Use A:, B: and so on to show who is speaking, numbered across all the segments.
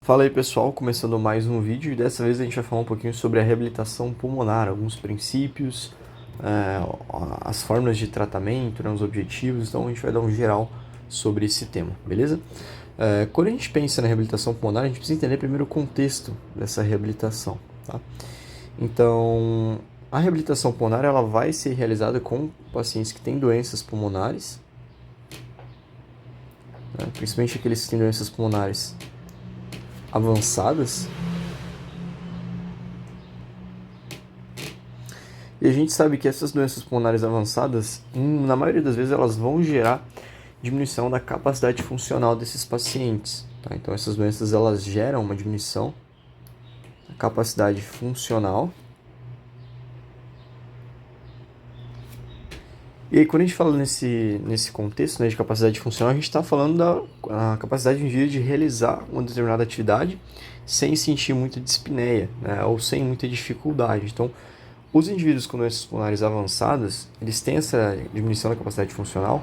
A: Fala aí pessoal, começando mais um vídeo e dessa vez a gente vai falar um pouquinho sobre a reabilitação pulmonar, alguns princípios, as formas de tratamento, né, os objetivos, então a gente vai dar um geral sobre esse tema, beleza? Quando a gente pensa na reabilitação pulmonar, a gente precisa entender primeiro o contexto dessa reabilitação, tá? Então, a reabilitação pulmonar ela vai ser realizada com pacientes que têm doenças pulmonares, né, principalmente aqueles que têm doenças pulmonares avançadas. E a gente sabe que essas doenças pulmonares avançadas, na maioria das vezes, elas vão gerar diminuição da capacidade funcional desses pacientes. Tá? Então, essas doenças elas geram uma diminuição da capacidade funcional. E aí, quando a gente fala nesse contexto, né, de capacidade funcional, a gente está falando da capacidade do indivíduo de realizar uma determinada atividade sem sentir muita dispneia, né, ou sem muita dificuldade. Então, os indivíduos com doenças pulmonares avançadas, eles têm essa diminuição da capacidade funcional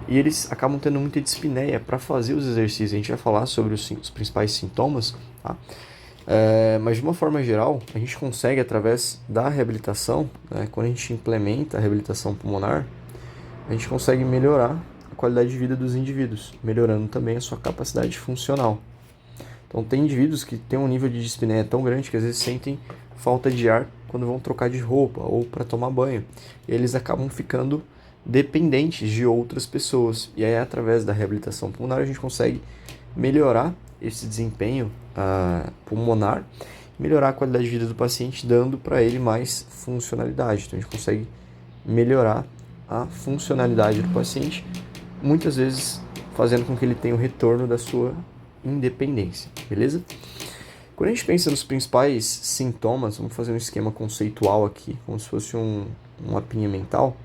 A: e eles acabam tendo muita dispneia para fazer os exercícios. A gente vai falar sobre os principais sintomas, tá? Mas de uma forma geral, a gente consegue, através da reabilitação, né, quando a gente implementa a reabilitação pulmonar, a gente consegue melhorar a qualidade de vida dos indivíduos, melhorando também a sua capacidade funcional. Então, tem indivíduos que têm um nível de dispneia tão grande que às vezes sentem falta de ar quando vão trocar de roupa ou para tomar banho. E eles acabam ficando dependentes de outras pessoas. E aí, através da reabilitação pulmonar, a gente consegue melhorar esse desempenho pulmonar, melhorar a qualidade de vida do paciente, dando para ele mais funcionalidade. Então, a gente consegue melhorar a funcionalidade do paciente, muitas vezes fazendo com que ele tenha o retorno da sua independência, beleza? Quando a gente pensa nos principais sintomas, vamos fazer um esquema conceitual aqui, como se fosse um mapinha mental.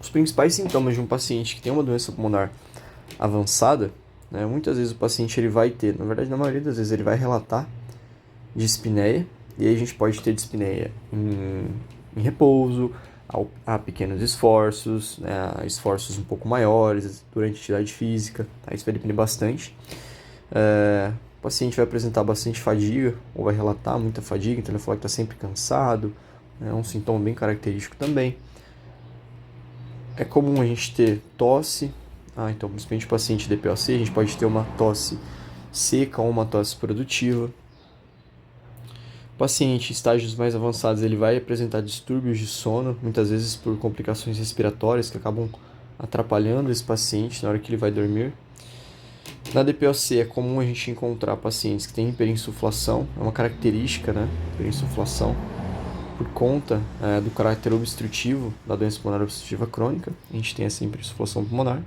A: Os principais sintomas de um paciente que tem uma doença pulmonar avançada, né, muitas vezes o paciente ele vai ter, na verdade na maioria das vezes ele vai relatar dispneia, e aí a gente pode ter dispneia em repouso, a pequenos esforços, né, esforços um pouco maiores durante a atividade física, tá? Isso vai depender bastante. O paciente vai apresentar bastante fadiga, ou vai relatar muita fadiga, então ele vai falar que está sempre cansado, é um sintoma bem característico também. É comum a gente ter tosse, então principalmente o paciente DPOC, a gente pode ter uma tosse seca ou uma tosse produtiva. O paciente em estágios mais avançados ele vai apresentar distúrbios de sono, muitas vezes por complicações respiratórias que acabam atrapalhando esse paciente na hora que ele vai dormir. Na DPOC é comum a gente encontrar pacientes que têm hiperinsuflação, é uma característica, né? Hiperinsuflação, por conta do caráter obstrutivo da doença pulmonar obstrutiva crônica, a gente tem essa hiperinsuflação pulmonar.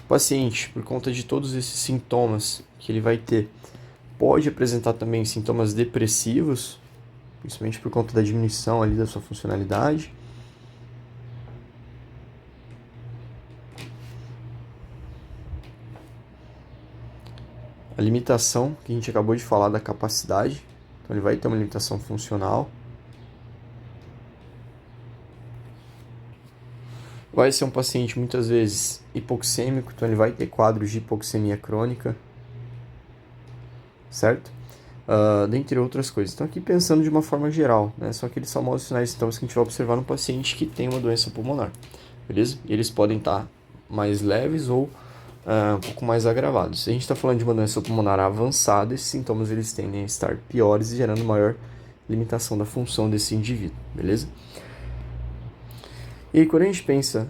A: O paciente, por conta de todos esses sintomas que ele vai ter, pode apresentar também sintomas depressivos, principalmente por conta da diminuição ali da sua funcionalidade. A limitação que a gente acabou de falar da capacidade, então ele vai ter uma limitação funcional. Vai ser um paciente muitas vezes hipoxêmico, então ele vai ter quadros de hipoxemia crônica, certo? Dentre outras coisas. Então aqui pensando de uma forma geral, né? São aqueles famosos sinais e sintomas que a gente vai observar no paciente que tem uma doença pulmonar, beleza? E eles podem estar mais leves ou um pouco mais agravados. Se a gente está falando de uma doença pulmonar avançada, esses sintomas eles tendem a estar piores e gerando maior limitação da função desse indivíduo, beleza? E aí, quando a gente pensa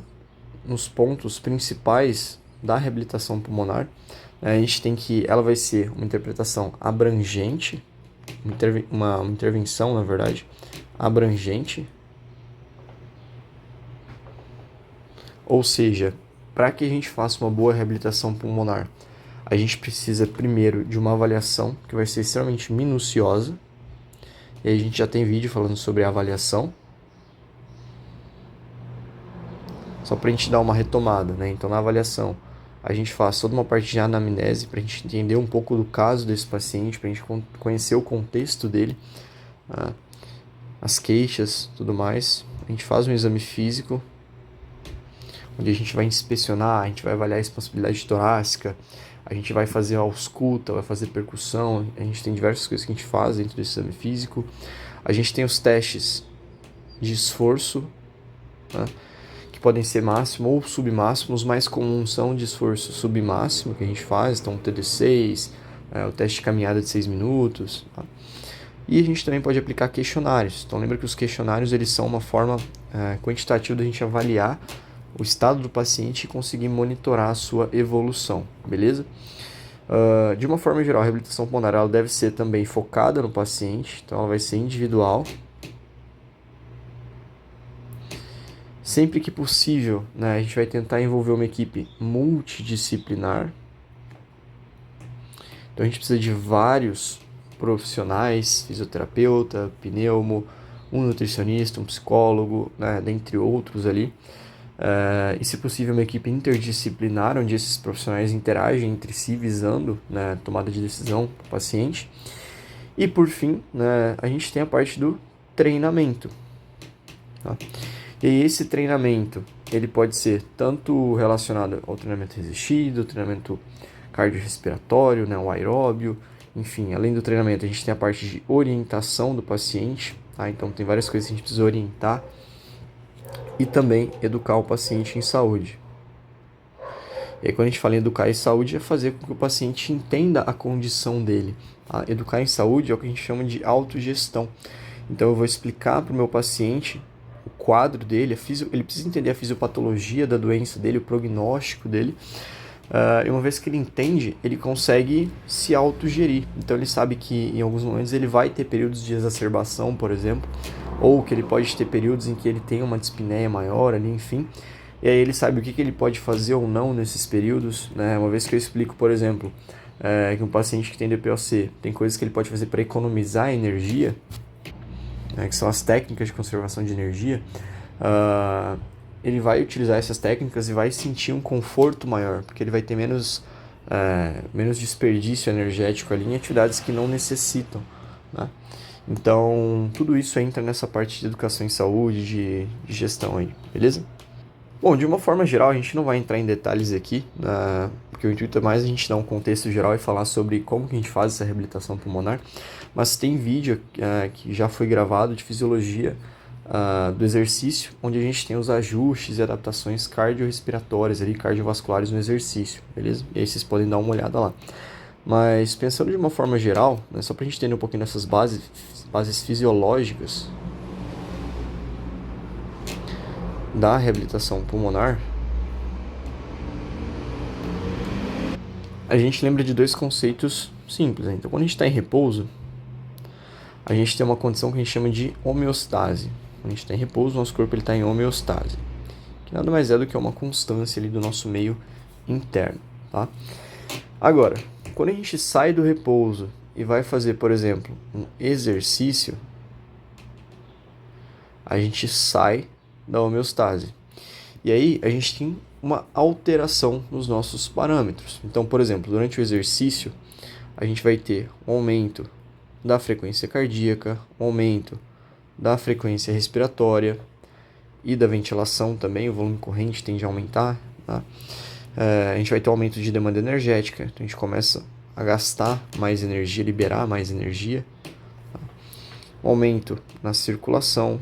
A: nos pontos principais da reabilitação pulmonar, a gente tem que ela vai ser uma interpretação abrangente, uma intervenção, na verdade, abrangente, ou seja, para que a gente faça uma boa reabilitação pulmonar, a gente precisa primeiro de uma avaliação que vai ser extremamente minuciosa, e aí a gente já tem vídeo falando sobre a avaliação, só para a gente dar uma retomada, né? Então, na avaliação, a gente faz toda uma parte de anamnese para a gente entender um pouco do caso desse paciente, para a gente conhecer o contexto dele, as queixas, tudo mais. A gente faz um exame físico. onde a gente vai inspecionar, a gente vai avaliar a expansibilidade torácica, a gente vai fazer ausculta, vai fazer percussão, a gente tem diversas coisas que a gente faz dentro desse exame físico. A gente tem os testes de esforço, né, que podem ser máximo ou submáximo. Os mais comuns são de esforço submáximo que a gente faz, então o TD6, o teste de caminhada de 6 minutos. Tá? E a gente também pode aplicar questionários. Então lembra que os questionários eles são uma forma quantitativa da gente avaliar o estado do paciente e conseguir monitorar a sua evolução, beleza? De uma forma geral, a reabilitação pulmonar ela deve ser também focada no paciente, então ela vai ser individual. Sempre que possível, né, a gente vai tentar envolver uma equipe multidisciplinar. Então a gente precisa de vários profissionais, fisioterapeuta, pneumo, um nutricionista, um psicólogo, né, dentre outros ali. E se possível uma equipe interdisciplinar, onde esses profissionais interagem entre si visando, né, tomada de decisão do paciente. E por fim, né, a gente tem a parte do treinamento. Tá? E esse treinamento ele pode ser tanto relacionado ao treinamento resistido, treinamento cardiorrespiratório, né, o aeróbio, enfim, além do treinamento a gente tem a parte de orientação do paciente, tá? Então tem várias coisas que a gente precisa orientar e também educar o paciente em saúde. E aí, quando a gente fala em educar em saúde, é fazer com que o paciente entenda a condição dele. Tá? Educar em saúde é o que a gente chama de autogestão. Então, eu vou explicar para o meu paciente o quadro dele, ele precisa entender a fisiopatologia da doença dele, o prognóstico dele. E uma vez que ele entende, ele consegue se autogerir. Então, ele sabe que em alguns momentos ele vai ter períodos de exacerbação, por exemplo, ou que ele pode ter períodos em que ele tem uma dispneia maior ali, enfim. E aí ele sabe o que ele pode fazer ou não nesses períodos, né? Uma vez que eu explico, por exemplo, que um paciente que tem DPOC tem coisas que ele pode fazer para economizar energia, né, que são as técnicas de conservação de energia, ele vai utilizar essas técnicas e vai sentir um conforto maior, porque ele vai ter menos desperdício energético ali em atividades que não necessitam, né? Então, tudo isso entra nessa parte de educação em saúde, de gestão aí, beleza? Bom, de uma forma geral, a gente não vai entrar em detalhes aqui, porque o intuito é mais a gente dar um contexto geral e falar sobre como que a gente faz essa reabilitação pulmonar, mas tem vídeo que já foi gravado de fisiologia do exercício, onde a gente tem os ajustes e adaptações cardiorrespiratórias, ali, cardiovasculares no exercício, beleza? E aí vocês podem dar uma olhada lá. Mas pensando de uma forma geral, né, só para a gente entender um pouquinho dessas bases fisiológicas da reabilitação pulmonar, a gente lembra de dois conceitos simples, né? Então, quando a gente está em repouso, a gente tem uma condição que a gente chama de homeostase. Quando a gente está em repouso, nosso corpo está em homeostase, que nada mais é do que uma constância ali do nosso meio interno, tá? Agora, quando a gente sai do repouso e vai fazer, por exemplo, um exercício, a gente sai da homeostase. E aí a gente tem uma alteração nos nossos parâmetros. Então, por exemplo, durante o exercício, a gente vai ter um aumento da frequência cardíaca, um aumento da frequência respiratória e da ventilação também, o volume corrente tende a aumentar, tá? A gente vai ter um aumento de demanda energética, então a gente começa a gastar mais energia, liberar mais energia, tá? Um aumento na circulação,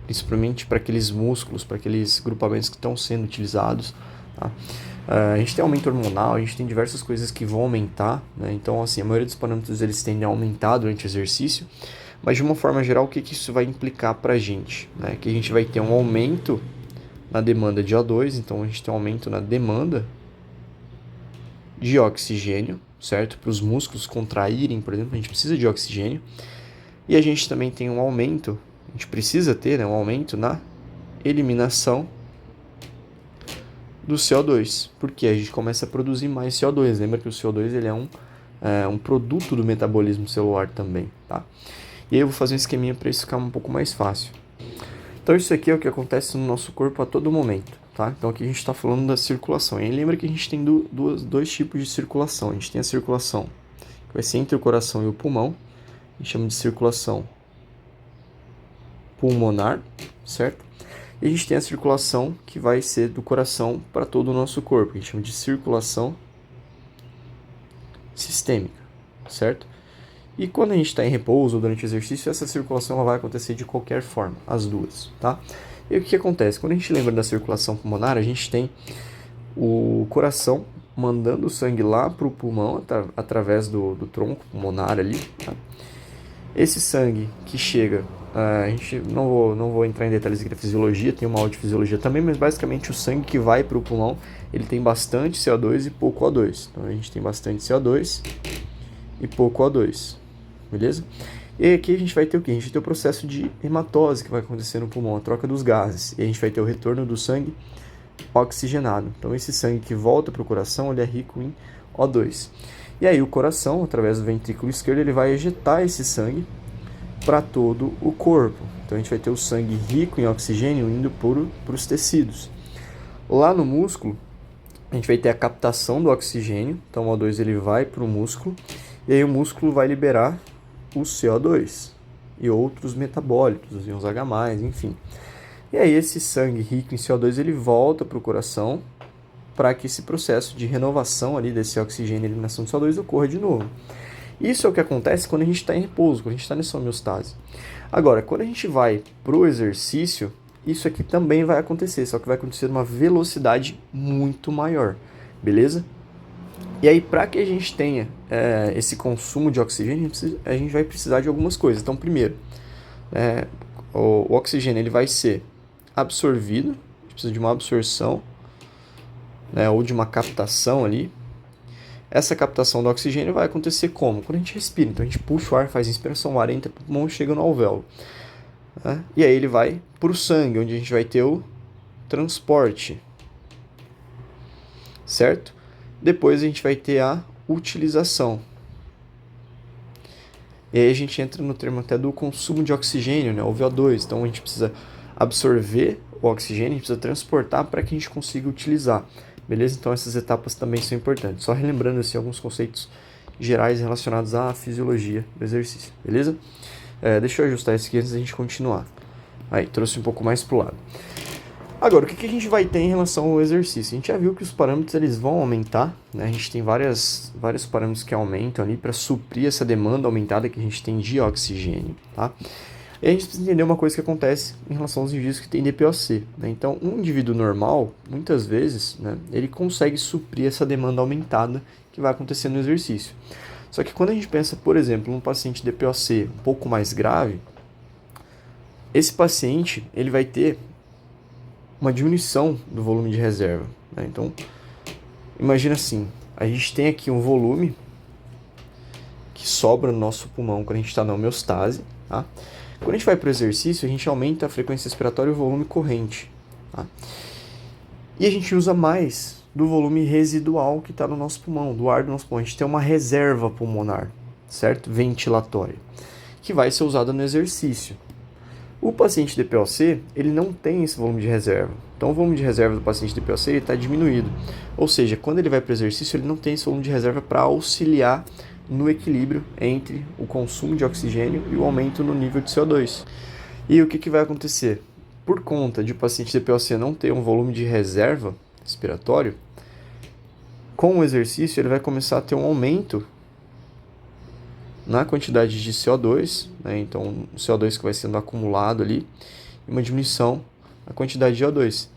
A: principalmente para aqueles músculos, para aqueles grupamentos que estão sendo utilizados, tá? A gente tem aumento hormonal, a gente tem diversas coisas que vão aumentar, né? Então, assim, a maioria dos parâmetros eles tendem a aumentar durante o exercício, mas de uma forma geral, o que isso vai implicar para a gente? Né? Que a gente vai ter um aumento na demanda de O2, então a gente tem um aumento na demanda de oxigênio, certo? Para os músculos contraírem, por exemplo, a gente precisa de oxigênio, e a gente também tem um aumento, a gente precisa ter, né, um aumento na eliminação do CO2, porque a gente começa a produzir mais CO2. Lembra que o CO2 ele é um produto do metabolismo celular também, tá? E aí eu vou fazer um esqueminha para isso ficar um pouco mais fácil. Então isso aqui é o que acontece no nosso corpo a todo momento, tá? Então aqui a gente está falando da circulação. E aí lembra que a gente tem dois tipos de circulação. A gente tem a circulação que vai ser entre o coração e o pulmão. A gente chama de circulação pulmonar, certo? E a gente tem a circulação que vai ser do coração para todo o nosso corpo, que a gente chama de circulação sistêmica, certo? E quando a gente está em repouso ou durante o exercício, essa circulação ela vai acontecer de qualquer forma, as duas, tá? E o que acontece? Quando a gente lembra da circulação pulmonar, a gente tem o coração mandando o sangue lá para o pulmão, através do tronco pulmonar ali, tá? Esse sangue que chega, a gente não vou entrar em detalhes aqui da fisiologia, tem uma aula de fisiologia também, mas basicamente o sangue que vai para o pulmão, ele tem bastante CO2 e pouco O2. Então a gente tem bastante CO2 e pouco O2, beleza? E aqui a gente vai ter o quê? A gente vai ter o processo de hematose que vai acontecer no pulmão, a troca dos gases. E a gente vai ter o retorno do sangue oxigenado. Então esse sangue que volta para o coração, ele é rico em O2. E aí o coração, através do ventrículo esquerdo, ele vai ejetar esse sangue para todo o corpo. Então a gente vai ter o sangue rico em oxigênio indo para os tecidos. Lá no músculo, a gente vai ter a captação do oxigênio. Então o O2 ele vai para o músculo. E aí o músculo vai liberar o CO2 e outros metabólitos, os íons H+, enfim. E aí esse sangue rico em CO2 ele volta para o coração para que esse processo de renovação ali desse oxigênio e eliminação de CO2 ocorra de novo. Isso é o que acontece quando a gente está em repouso, quando a gente está nessa homeostase. Agora, quando a gente vai para o exercício, isso aqui também vai acontecer, só que vai acontecer numa velocidade muito maior, beleza? E aí, para que a gente tenha esse consumo de oxigênio, a gente vai precisar de algumas coisas. Então, primeiro, o oxigênio ele vai ser absorvido, a gente precisa de uma absorção, né, ou de uma captação ali. Essa captação do oxigênio vai acontecer como? Quando a gente respira. Então, a gente puxa o ar, faz inspiração, o ar entra para o pulmão e chega no alvéolo. Né? E aí ele vai para o sangue, onde a gente vai ter o transporte, certo? Depois a gente vai ter a utilização. E aí a gente entra no termo até do consumo de oxigênio, né? O VO2. Então a gente precisa absorver o oxigênio, a gente precisa transportar para que a gente consiga utilizar. Beleza? Então essas etapas também são importantes. Só relembrando assim, alguns conceitos gerais relacionados à fisiologia do exercício. Beleza? Deixa eu ajustar isso aqui antes da gente continuar. Aí, trouxe um pouco mais para o lado. Agora, o que a gente vai ter em relação ao exercício? A gente já viu que os parâmetros eles vão aumentar, né? A gente tem vários parâmetros que aumentam ali para suprir essa demanda aumentada que a gente tem de oxigênio, tá? E a gente precisa entender uma coisa que acontece em relação aos indivíduos que têm DPOC, né? Então, um indivíduo normal, muitas vezes, né, ele consegue suprir essa demanda aumentada que vai acontecer no exercício. Só que quando a gente pensa, por exemplo, num paciente DPOC um pouco mais grave, esse paciente ele vai ter uma diminuição do volume de reserva, né? Então, imagina assim, a gente tem aqui um volume que sobra no nosso pulmão quando a gente está na homeostase, tá? Quando a gente vai para o exercício, a gente aumenta a frequência respiratória e o volume corrente, tá? E a gente usa mais do volume residual que está no nosso pulmão, do ar do nosso pulmão. A gente tem uma reserva pulmonar, certo? Ventilatória, que vai ser usada no exercício. O paciente DPOC, ele não tem esse volume de reserva. Então, o volume de reserva do paciente DPOC está diminuído. Ou seja, quando ele vai para o exercício, ele não tem esse volume de reserva para auxiliar no equilíbrio entre o consumo de oxigênio e o aumento no nível de CO2. E o que vai acontecer? Por conta de o paciente DPOC não ter um volume de reserva respiratório, com o exercício ele vai começar a ter um aumento na quantidade de CO2, né? Então o CO2 que vai sendo acumulado ali, e uma diminuição na quantidade de O2.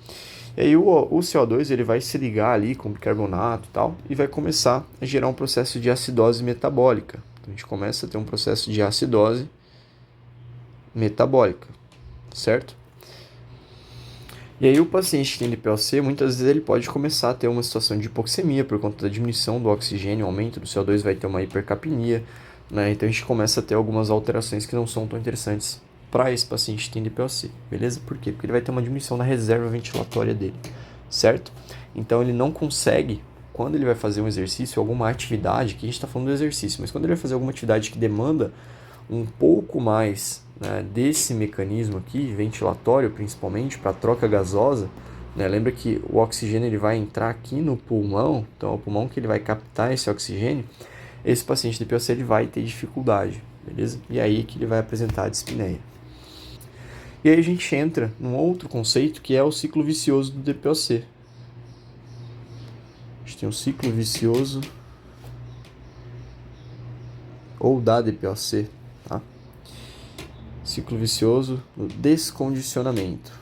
A: E aí o CO2 ele vai se ligar ali com bicarbonato e tal, e vai começar a gerar um processo de acidose metabólica. Então a gente começa a ter um processo de acidose metabólica, certo? E aí o paciente que tem DPOC, muitas vezes ele pode começar a ter uma situação de hipoxemia por conta da diminuição do oxigênio, aumento do CO2, vai ter uma hipercapnia, né? Então a gente começa a ter algumas alterações que não são tão interessantes para esse paciente que tem DPOC, beleza? Por quê? Porque ele vai ter uma diminuição na reserva ventilatória dele, certo? Então ele não consegue, quando ele vai fazer um exercício, alguma atividade, que a gente está falando do exercício, mas quando ele vai fazer alguma atividade que demanda um pouco mais, né, desse mecanismo aqui, ventilatório principalmente, para troca gasosa, né? Lembra que o oxigênio ele vai entrar aqui no pulmão, então é o pulmão que ele vai captar esse oxigênio. Esse paciente de DPOC ele vai ter dificuldade, beleza? E aí que ele vai apresentar a dispneia. E aí a gente entra num outro conceito que é o ciclo vicioso do DPOC. A gente tem o ciclo vicioso ou da DPOC, tá? Ciclo vicioso do descondicionamento.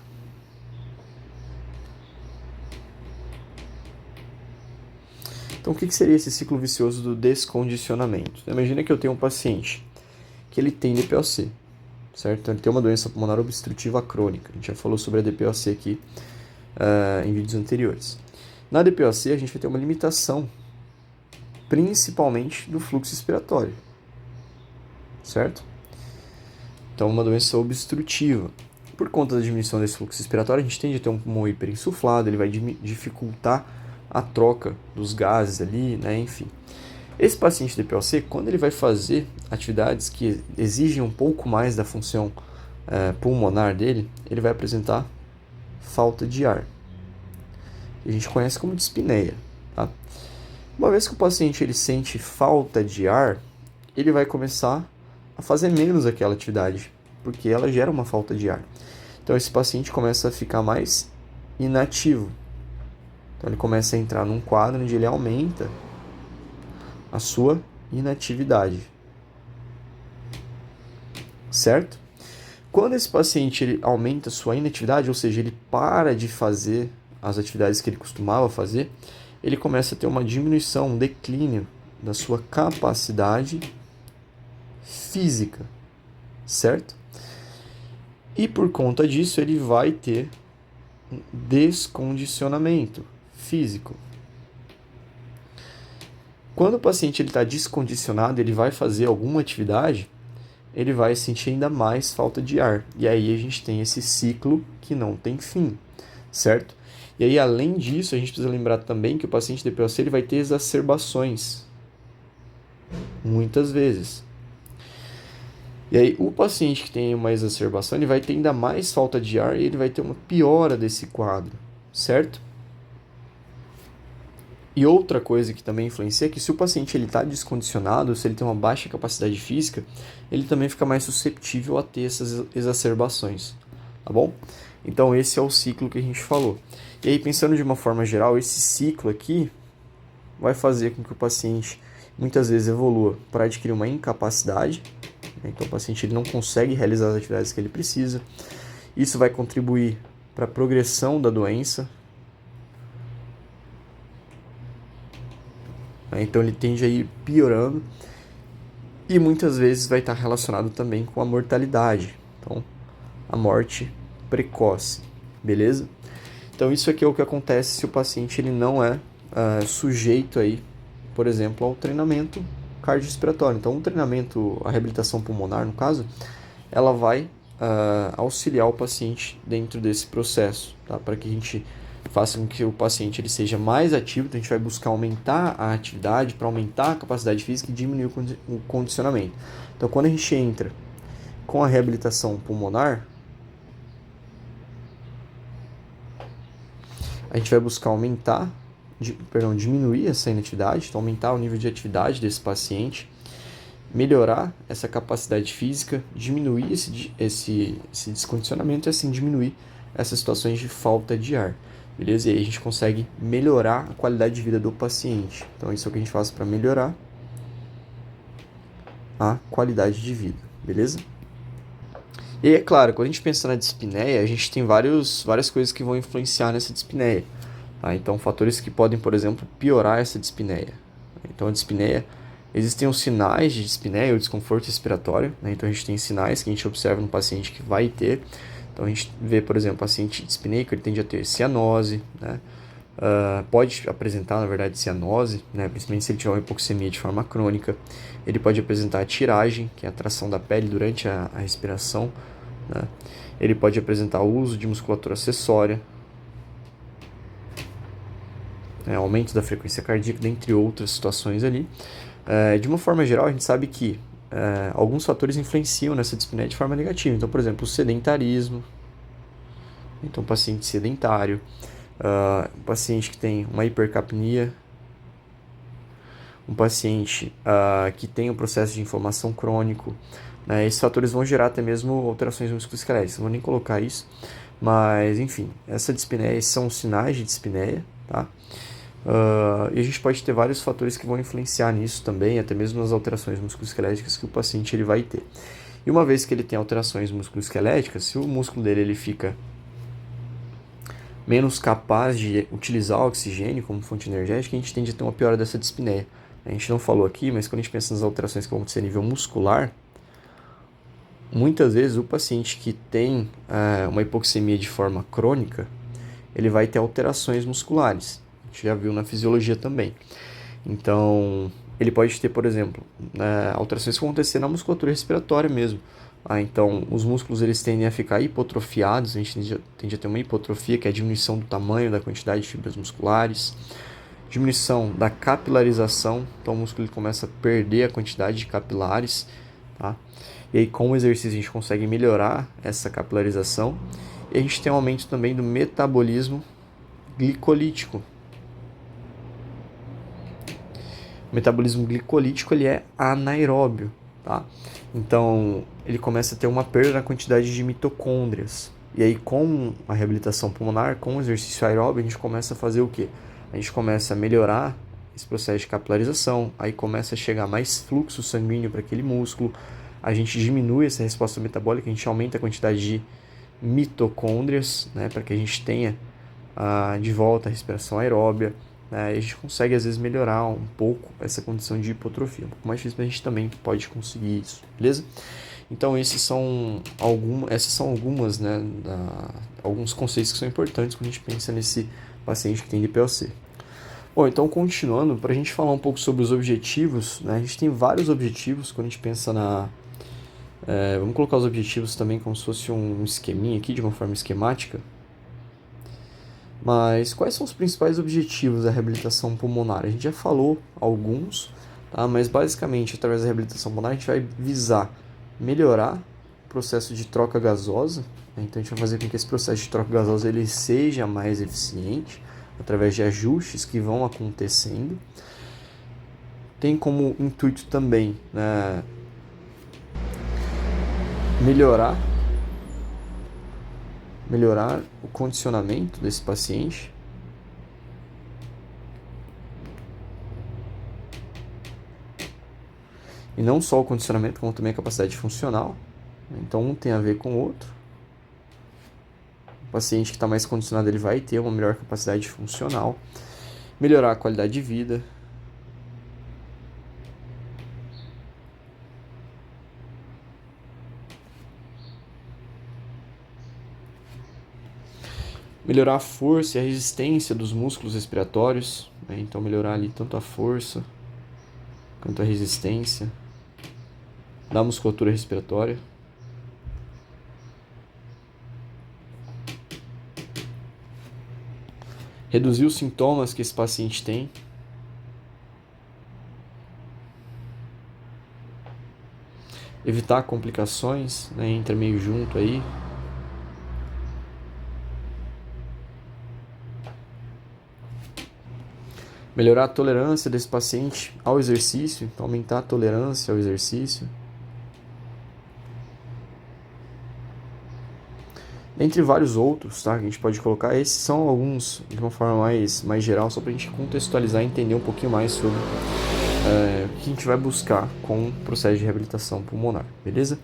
A: Então, o que seria esse ciclo vicioso do descondicionamento? Imagina que eu tenho um paciente que ele tem DPOC, certo? Então, ele tem uma doença pulmonar obstrutiva crônica. A gente já falou sobre a DPOC aqui em vídeos anteriores. Na DPOC, a gente vai ter uma limitação, principalmente do fluxo expiratório, certo? Então, uma doença obstrutiva. Por conta da diminuição desse fluxo respiratório, a gente tende a ter um pulmão hiperinsuflado, ele vai dificultar a troca dos gases ali, né? Enfim. Esse paciente de DPOC, quando ele vai fazer atividades que exigem um pouco mais da função pulmonar dele, ele vai apresentar falta de ar. A gente conhece como dispneia, tá? Uma vez que o paciente ele sente falta de ar, ele vai começar a fazer menos aquela atividade, porque ela gera uma falta de ar. Então esse paciente começa a ficar mais inativo. Então ele começa a entrar num quadro onde ele aumenta a sua inatividade. Certo? Quando esse paciente ele aumenta a sua inatividade, ou seja, ele para de fazer as atividades que ele costumava fazer, ele começa a ter uma diminuição, um declínio da sua capacidade física, certo? E por conta disso ele vai ter um descondicionamento físico. Quando o paciente está descondicionado, ele vai fazer alguma atividade, ele vai sentir ainda mais falta de ar. E aí a gente tem esse ciclo que não tem fim, certo? E aí, além disso, a gente precisa lembrar também que o paciente DPOC ele vai ter exacerbações, muitas vezes. E aí, o paciente que tem uma exacerbação, ele vai ter ainda mais falta de ar e ele vai ter uma piora desse quadro, certo? E outra coisa que também influencia é que se o paciente está descondicionado, se ele tem uma baixa capacidade física, ele também fica mais susceptível a ter essas exacerbações, tá bom? Então esse é o ciclo que a gente falou. E aí pensando de uma forma geral, esse ciclo aqui vai fazer com que o paciente muitas vezes evolua para adquirir uma incapacidade, né? Então o paciente ele não consegue realizar as atividades que ele precisa. Isso vai contribuir para a progressão da doença. Então ele tende a ir piorando e muitas vezes vai estar relacionado também com a mortalidade, então a morte precoce, beleza? Então isso aqui é o que acontece se o paciente ele não é sujeito aí, por exemplo, ao treinamento cardiorrespiratório. Então o treinamento, a reabilitação pulmonar no caso, ela vai auxiliar o paciente dentro desse processo, tá? Para que a gente faça com que o paciente ele seja mais ativo, então a gente vai buscar aumentar a atividade para aumentar a capacidade física e diminuir o condicionamento. Então, quando a gente entra com a reabilitação pulmonar, a gente vai buscar diminuir essa inatividade, então aumentar o nível de atividade desse paciente, melhorar essa capacidade física, diminuir esse descondicionamento e assim diminuir essas situações de falta de ar. Beleza? E aí a gente consegue melhorar a qualidade de vida do paciente. Então isso é o que a gente faz para melhorar a qualidade de vida. Beleza? E é claro, quando a gente pensa na dispneia, a gente tem várias coisas que vão influenciar nessa dispneia. Tá? Então fatores que podem, por exemplo, piorar essa dispneia. Então a dispneia, existem os sinais de dispneia, o desconforto respiratório. Né? Então a gente tem sinais que a gente observa no paciente que vai ter. Então a gente vê, por exemplo, o paciente dispneico, ele tende a ter cianose, né? Pode apresentar, na verdade, cianose, né? Principalmente se ele tiver uma hipoxemia de forma crônica. Ele pode apresentar tiragem, que é a tração da pele durante a respiração, né? Ele pode apresentar o uso de musculatura acessória, aumento da frequência cardíaca, dentre outras situações ali. De uma forma geral, a gente sabe que alguns fatores influenciam nessa dispneia de forma negativa. Então, por exemplo, o sedentarismo. Então, paciente sedentário, um paciente que tem uma hipercapnia, um paciente que tem um processo de inflamação crônico, né? Esses fatores vão gerar até mesmo alterações musculoesqueléticas. Não vou nem colocar isso, mas enfim, essa dispneia, esses são os sinais de dispneia, tá? E a gente pode ter vários fatores que vão influenciar nisso também, até mesmo nas alterações musculoesqueléticas que o paciente ele vai ter. E uma vez que ele tem alterações musculoesqueléticas, se o músculo dele ele fica menos capaz de utilizar o oxigênio como fonte energética, a gente tende a ter uma piora dessa dispneia. A gente não falou aqui, mas quando a gente pensa nas alterações que vão acontecer a nível muscular, muitas vezes o paciente que tem uma hipoxemia de forma crônica, ele vai ter alterações musculares. A gente já viu na fisiologia também. Então, ele pode ter, por exemplo, alterações que vão acontecer na musculatura respiratória mesmo. Então, os músculos eles tendem a ficar hipotrofiados, a gente tende a ter uma hipotrofia, que é a diminuição do tamanho, da quantidade de fibras musculares, diminuição da capilarização, então o músculo ele começa a perder a quantidade de capilares, tá? E aí, com o exercício, a gente consegue melhorar essa capilarização, e a gente tem um aumento também do metabolismo glicolítico. O metabolismo glicolítico ele é anaeróbio, tá? Então, ele começa a ter uma perda na quantidade de mitocôndrias. E aí, com a reabilitação pulmonar, com o exercício aeróbio, a gente começa a fazer o quê? A gente começa a melhorar esse processo de capilarização, aí começa a chegar mais fluxo sanguíneo para aquele músculo, a gente diminui essa resposta metabólica, a gente aumenta a quantidade de mitocôndrias, né, para que a gente tenha de volta a respiração aeróbia, né, e a gente consegue às vezes melhorar um pouco essa condição de hipotrofia. Um pouco mais difícil, mas a gente também pode conseguir isso, beleza? Então essas são algumas, né, alguns conceitos que são importantes quando a gente pensa nesse paciente que tem DPOC. Bom, então continuando, para a gente falar um pouco sobre os objetivos, né, a gente tem vários objetivos quando a gente pensa vamos colocar os objetivos também como se fosse um esqueminha aqui, de uma forma esquemática. Mas quais são os principais objetivos da reabilitação pulmonar? A gente já falou alguns, tá? Mas basicamente, através da reabilitação pulmonar, a gente vai visar melhorar o processo de troca gasosa, né? Então a gente vai fazer com que esse processo de troca gasosa ele seja mais eficiente, através de ajustes que vão acontecendo. Tem como intuito também, né, melhorar o condicionamento desse paciente. E não só o condicionamento, como também a capacidade funcional. Então, um tem a ver com o outro. O paciente que está mais condicionado, ele vai ter uma melhor capacidade funcional. Melhorar a qualidade de vida. Melhorar a força e a resistência dos músculos respiratórios, né? Então melhorar ali tanto a força quanto a resistência da musculatura respiratória. Reduzir os sintomas que esse paciente tem. Evitar complicações, né? Entra meio junto aí. Melhorar a tolerância desse paciente ao exercício, então aumentar a tolerância ao exercício. Entre vários outros, tá? Que a gente pode colocar. Esses são alguns de uma forma mais geral, só para a gente contextualizar e entender um pouquinho mais sobre o que a gente vai buscar com o processo de reabilitação pulmonar, beleza?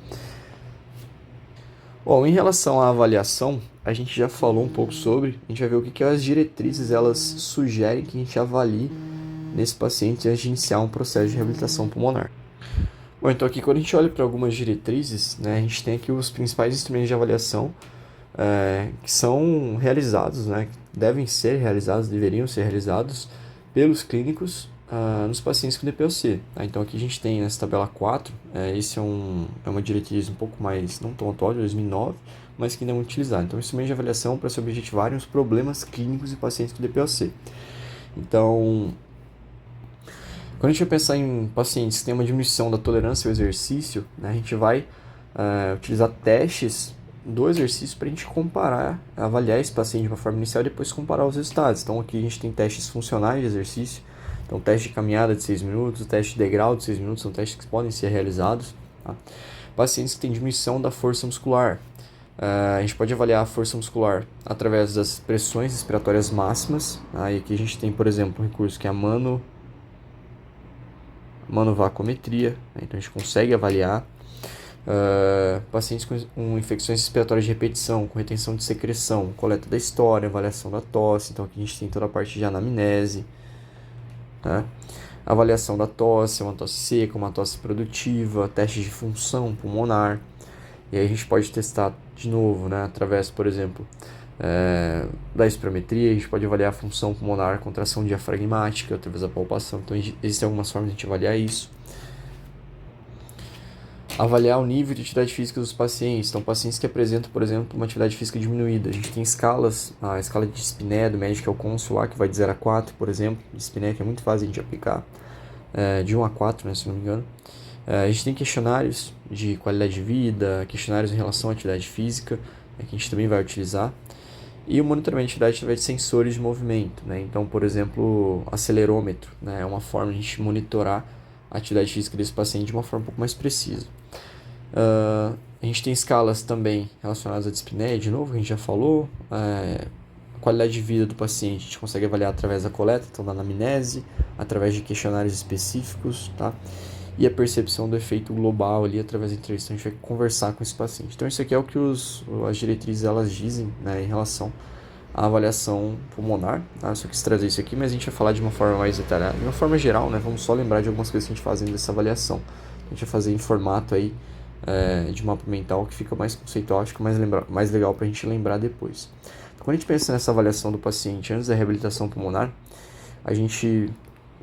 A: Bom, em relação à avaliação, a gente já falou um pouco sobre, a gente vai ver o que as diretrizes elas sugerem que a gente avalie nesse paciente antes de iniciar um processo de reabilitação pulmonar. Bom, então aqui quando a gente olha para algumas diretrizes, né, a gente tem aqui os principais instrumentos de avaliação que são realizados, né, que devem ser realizados, deveriam ser realizados pelos clínicos nos pacientes com DPOC. Tá? Então aqui a gente tem nessa tabela 4, esse é uma diretriz um pouco mais, não tão atual, de 2009, mas que ainda é muito utilizada. Então, instrumento de avaliação para se objetivarem os problemas clínicos de pacientes com DPOC. Então, quando a gente vai pensar em pacientes que têm uma diminuição da tolerância ao exercício, né, a gente vai utilizar testes do exercício para a gente comparar, avaliar esse paciente de uma forma inicial e depois comparar os resultados. Então, aqui a gente tem testes funcionais de exercício. Então, teste de caminhada de 6 minutos, teste de degrau de 6 minutos, são testes que podem ser realizados. Tá? Pacientes que têm diminuição da força muscular. A gente pode avaliar a força muscular através das pressões respiratórias máximas. Tá? E aqui a gente tem, por exemplo, um recurso que é a manovacometria. Né? Então, a gente consegue avaliar. Pacientes com infecções respiratórias de repetição, com retenção de secreção, coleta da história, avaliação da tosse. Então, aqui a gente tem toda a parte de anamnese. Né? Avaliação da tosse, uma tosse seca, uma tosse produtiva, testes de função pulmonar. E aí a gente pode testar de novo, né, através, por exemplo, da espirometria. A gente pode avaliar a função pulmonar, contração diafragmática, através da palpação. Então, existem algumas formas de a gente avaliar isso. Avaliar o nível de atividade física dos pacientes. Então, pacientes que apresentam, por exemplo, uma atividade física diminuída. A gente tem escalas, a escala de Spiné do médico é o Consul lá, que vai de 0 a 4, por exemplo. Spiné, que é muito fácil de aplicar, de 1 a 4, né, se não me engano. A gente tem questionários de qualidade de vida, questionários em relação à atividade física, que a gente também vai utilizar. E o monitoramento de atividade através de sensores de movimento. Né? Então, por exemplo, acelerômetro, né, é uma forma de a gente monitorar a atividade física desse paciente de uma forma um pouco mais precisa. A gente tem escalas também relacionadas à dispneia, de novo, que a gente já falou. A qualidade de vida do paciente a gente consegue avaliar através da coleta, então da anamnese, através de questionários específicos, tá? E a percepção do efeito global ali através da entrevista. A gente vai conversar com esse paciente. Então isso aqui é o que as diretrizes elas dizem, né, em relação à avaliação pulmonar. Tá? Eu só quis trazer isso aqui, mas a gente vai falar de uma forma mais detalhada. De uma forma geral, né, vamos só lembrar de algumas coisas que a gente faz dessa avaliação. A gente vai fazer em formato aí, de mapa mental, que fica mais conceitual, acho que mais legal para a gente lembrar depois. Então, quando a gente pensa nessa avaliação do paciente antes da reabilitação pulmonar, a gente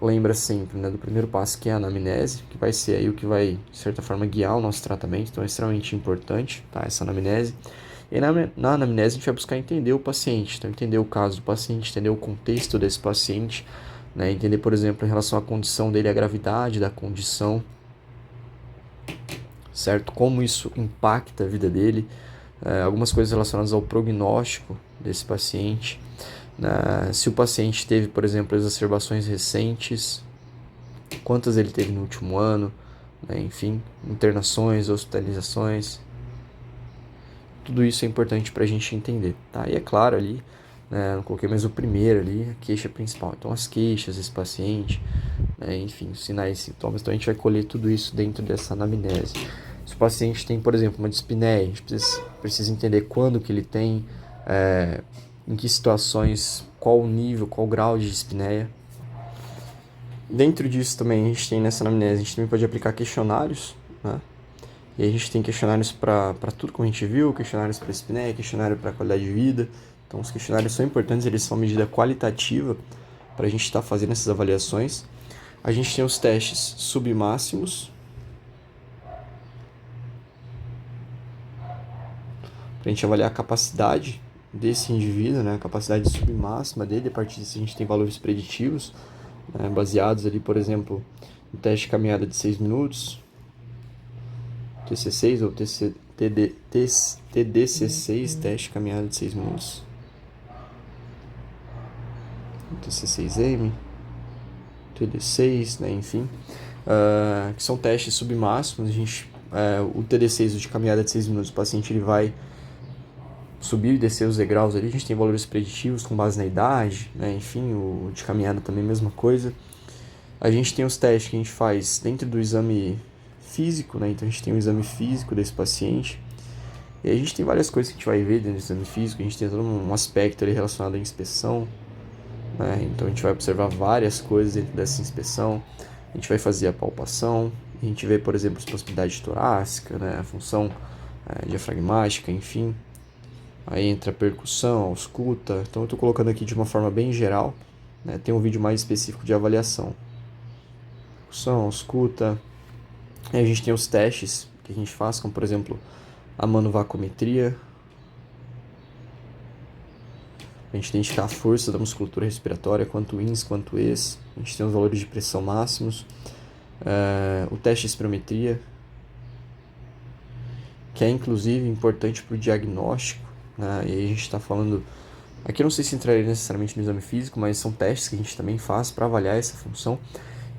A: lembra sempre, né, do primeiro passo, que é a anamnese, que vai ser aí o que vai, de certa forma, guiar o nosso tratamento. Então é extremamente importante, tá, essa anamnese. E na anamnese a gente vai buscar entender o paciente, então entender o caso do paciente, entender o contexto desse paciente, né, entender, por exemplo, em relação à condição dele, a gravidade da condição, certo? Como isso impacta a vida dele, algumas coisas relacionadas ao prognóstico desse paciente, né? Se o paciente teve, por exemplo, exacerbações recentes, quantas ele teve no último ano, né? Enfim, internações, hospitalizações, tudo isso é importante para a gente entender, tá? E é claro ali, né, eu coloquei mais o primeiro ali, a queixa principal, então as queixas desse paciente, né, enfim, os sinais e sintomas, então a gente vai colher tudo isso dentro dessa anamnese. Se o paciente tem, por exemplo, uma dispneia, a gente precisa entender quando que ele tem, em que situações, qual o nível, qual o grau de dispneia. Dentro disso também a gente tem nessa anamnese, a gente também pode aplicar questionários, né? E aí a gente tem questionários para tudo como a gente viu, questionários para dispneia, questionário para qualidade de vida. Então os questionários são importantes, eles são uma medida qualitativa para a gente estar fazendo essas avaliações. A gente tem os testes submáximos, para a gente avaliar a capacidade desse indivíduo, né, a capacidade submáxima dele. A partir disso a gente tem valores preditivos, né, baseados ali, por exemplo, no teste de caminhada de 6 minutos, TC6 ou TDC6, teste de caminhada de 6 minutos, TC6M, TD6, né, enfim, que são testes submáximos. O TD6, o de caminhada de 6 minutos, o paciente ele vai subir e descer os degraus ali, a gente tem valores preditivos com base na idade, né? Enfim, o de caminhada também, mesma coisa. A gente tem os testes que a gente faz dentro do exame físico, né? Então a gente tem o exame físico desse paciente, e a gente tem várias coisas que a gente vai ver dentro do exame físico. A gente tem todo um aspecto ali relacionado à inspeção, né? Então a gente vai observar várias coisas dentro dessa inspeção. A gente vai fazer a palpação, a gente vê, por exemplo, a possibilidade torácica, né? A função diafragmática, enfim. Aí entra a percussão, a ausculta. Então eu estou colocando aqui de uma forma bem geral, né? Tem um vídeo mais específico de avaliação. Percussão, ausculta. Aí a gente tem os testes que a gente faz, como por exemplo a manovacometria. A gente identificar a força da musculatura respiratória, quanto ins, quanto ex. A gente tem os valores de pressão máximos. O teste de espirometria, que é inclusive importante para o diagnóstico, né? E aí a gente está falando Aqui eu não sei se entraria necessariamente no exame físico, mas são testes que a gente também faz para avaliar essa função.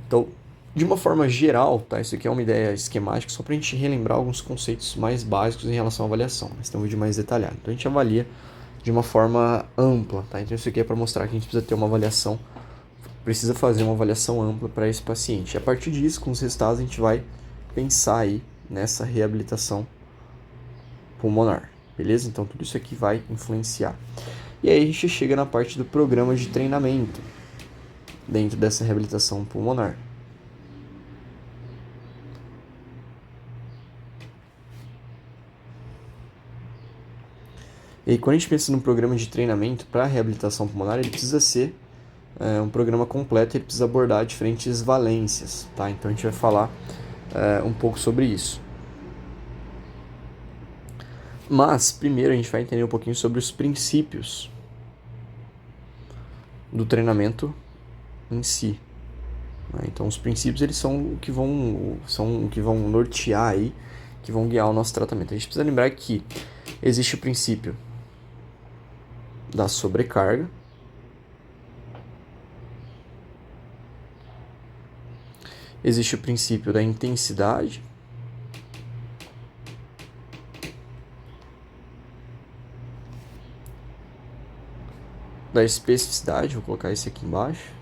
A: Então, de uma forma geral, tá? Isso aqui é uma ideia esquemática só para a gente relembrar alguns conceitos mais básicos em relação à avaliação. Mas tem um vídeo mais detalhado. Então a gente avalia de uma forma ampla, tá? Então isso aqui é para mostrar que a gente precisa ter uma avaliação, precisa fazer uma avaliação ampla para esse paciente. E a partir disso, com os resultados, a gente vai pensar aí nessa reabilitação pulmonar, beleza? Então tudo isso aqui vai influenciar. E aí a gente chega na parte do programa de treinamento dentro dessa reabilitação pulmonar. E aí, quando a gente pensa no programa de treinamento para reabilitação pulmonar, ele precisa ser um programa completo, ele precisa abordar diferentes valências, tá? Então a gente vai falar um pouco sobre isso. Mas, primeiro, a gente vai entender um pouquinho sobre os princípios do treinamento em si. Né? Então, os princípios, eles são o que vão nortear aí, que vão guiar o nosso tratamento. A gente precisa lembrar que existe o princípio da sobrecarga, existe o princípio da intensidade, da especificidade, vou colocar esse aqui embaixo,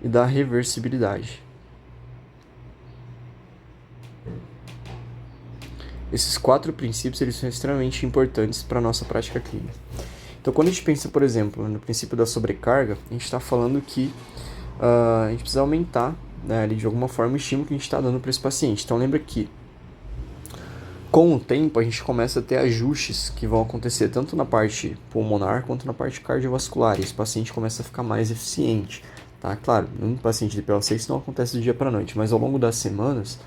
A: e da reversibilidade. Esses 4 princípios, eles são extremamente importantes para a nossa prática clínica. Então, quando a gente pensa, por exemplo, no princípio da sobrecarga, a gente está falando que a gente precisa aumentar, né, ali, de alguma forma, o estímulo que a gente está dando para esse paciente. Então, lembra que, com o tempo, a gente começa a ter ajustes que vão acontecer tanto na parte pulmonar quanto na parte cardiovascular. E esse paciente começa a ficar mais eficiente. Tá? Claro, num paciente de PLC isso não acontece do dia para a noite, mas ao longo das semanas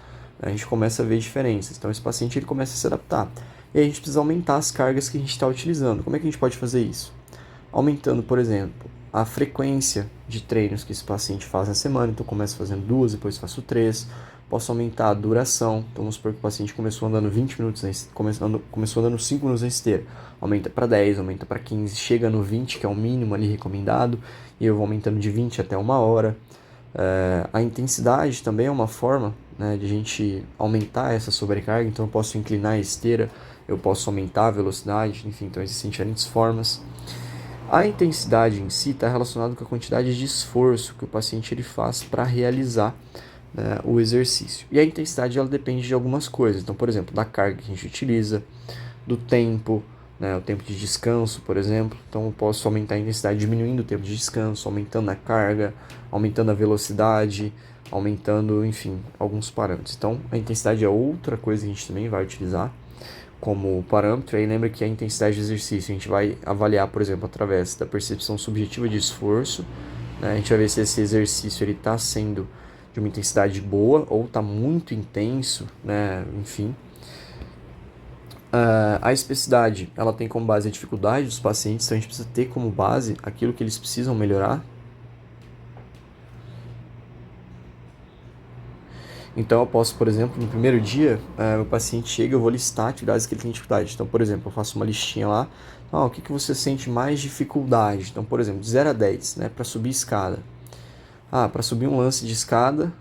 A: a gente começa a ver diferenças. Então esse paciente ele começa a se adaptar. E aí a gente precisa aumentar as cargas que a gente está utilizando. Como é que a gente pode fazer isso? Aumentando, por exemplo, a frequência de treinos que esse paciente faz na semana. Então eu começo fazendo 2, depois faço 3. Posso aumentar a duração. Então vamos supor que o paciente começou andando 20 minutos, começou andando 5 minutos na esteira. Aumenta para 10, aumenta para 15, chega no 20, que é o mínimo ali recomendado. E eu vou aumentando de 20 até 1 hora. A intensidade também é uma forma, né, de a gente aumentar essa sobrecarga. Então eu posso inclinar a esteira, eu posso aumentar a velocidade, enfim, então existem diferentes formas. A intensidade em si está relacionada com a quantidade de esforço que o paciente ele faz para realizar, né, o exercício. E a intensidade ela depende de algumas coisas. Então, por exemplo, da carga que a gente utiliza, do tempo, né, o tempo de descanso, por exemplo. Então eu posso aumentar a intensidade diminuindo o tempo de descanso, aumentando a carga, aumentando a velocidade, aumentando, enfim, alguns parâmetros. Então a intensidade é outra coisa que a gente também vai utilizar como parâmetro. Aí lembra que a intensidade de exercício a gente vai avaliar, por exemplo, através da percepção subjetiva de esforço, né? A gente vai ver se esse exercício está sendo de uma intensidade boa ou está muito intenso, né? Enfim. A especificidade, ela tem como base a dificuldade dos pacientes, então a gente precisa ter como base aquilo que eles precisam melhorar. Então eu posso, por exemplo, no primeiro dia, o paciente chega, eu vou listar atividades que ele tem dificuldade. Então, por exemplo, eu faço uma listinha lá, o que você sente mais dificuldade? Então, por exemplo, de 0 a 10, né, para subir escada. Para subir um lance de escada,